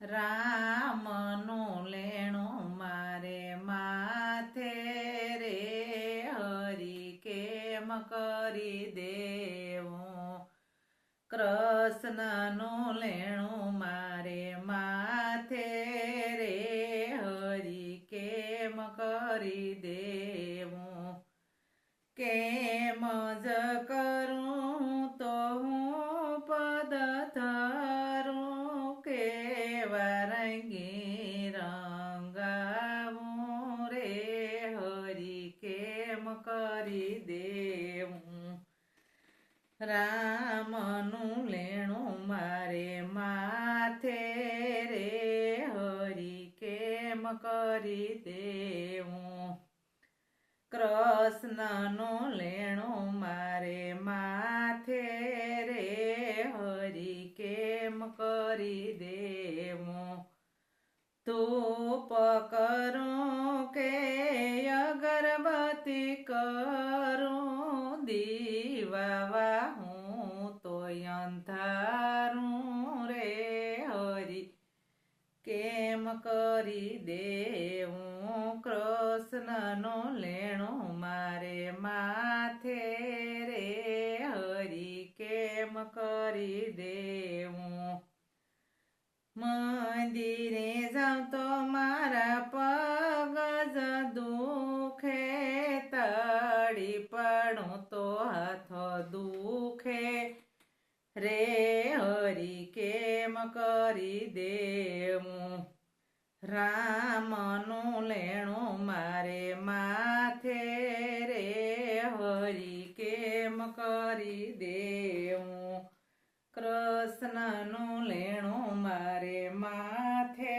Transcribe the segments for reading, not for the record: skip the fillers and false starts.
રામનું લેણું મારે માથે રે હરી કેમ કરી દેવું. કૃષ્ણનું લેણું મારે માથે રે હરી કેમ કરી દેવું. કેમ જ કરું તો હું પદ ધરું, કેવા રંગી રંગાવું રે હરી કેમ કરી દેવું. રામનું લેણું મારે માથે રે હરી કેમ કરી દેવું. કૃષ્ણનું લેણું મારે માથે રે હરી કેમ કરી દેવું. ધૂપ કરું કે અગરબત્તી કરું, દીવા વાહું તોય અંધારું રે હરી કેમ કરી દેવું. કૃષ્ણનું લેણું મારે માથે રે હરી કેમ કરી દેવું. મંદિરે જાઉં તો મારા પગ જ દુખે, તળી પડું તો હાથ દુખે રે હરી કેમ કરી દેવું. રામનું લેણું મારે માથે રે હરી કેમ કરી દેવું. કૃષ્ણનું લેણું મારે માથે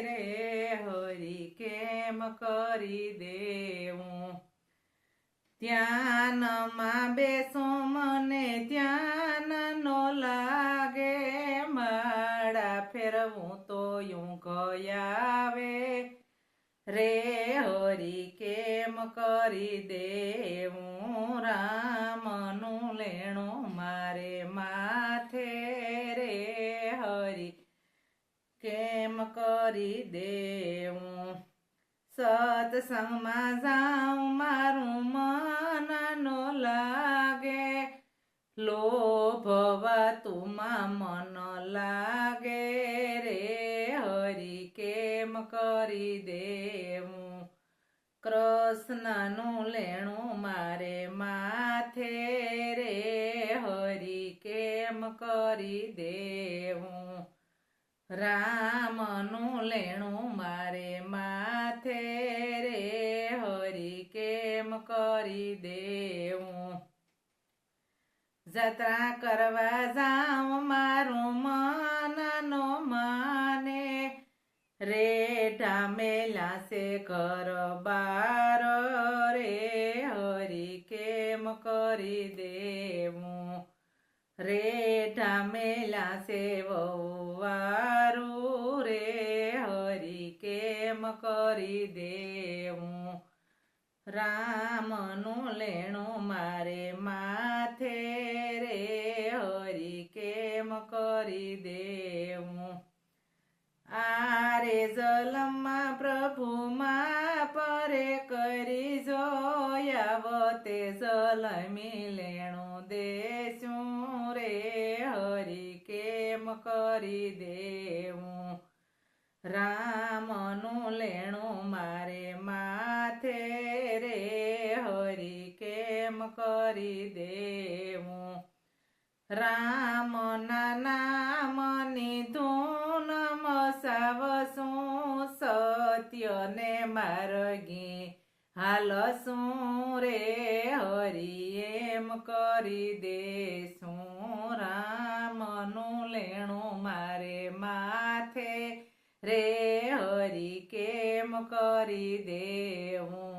રે હરી કેમ કરી દેવું. ધ્યાનમાં બેસું મને ધ્યાન નો લાગે, માળા ફેરવું તો ઊંઘ આવે રે હરી કેમ કરી દેવું. રામનું લેણું મારે માથે રે હરી કેમ કરી દેવું. સત્સંગમાં જાઉં મારું મન નો લાગે, લોભવાતુમાં મન લાગે રે હરી કેમ કરી દેવું. કૃષ્ણનું લેણું મારે માથે રે હરી કેમ કરી દેવું. રામનું લેણું મારે માથે રે હરી કેમ કરી દેવું. જાત્રા કરવા જાઉં મારું મન નો માને, રેઢા મેલા છે ઘર બાર રે હરી કેમ કરી દેવું. રેઢા મેલા છે વહુવારું રે હરી કેમ કરી દેવું. રામનું લેણું મારે માથે રે હરી કેમ કરી દેવું. આરે જલમાં પ્રભુમાં પરે કરી જોયાવતે જલમી લેણું દેશું રે હરી કેમ કરી દેવું. રામનું લેણું મારે માથે રે હરી કેમ કરી દેવું. રામના નામની ધૂન મસાવશું, સત્યને માર્ગે હાલશું રે હરી એમ કરી દેશું. રામનું લેણું મારે માથે રે હરી કેમ કરી દેવું.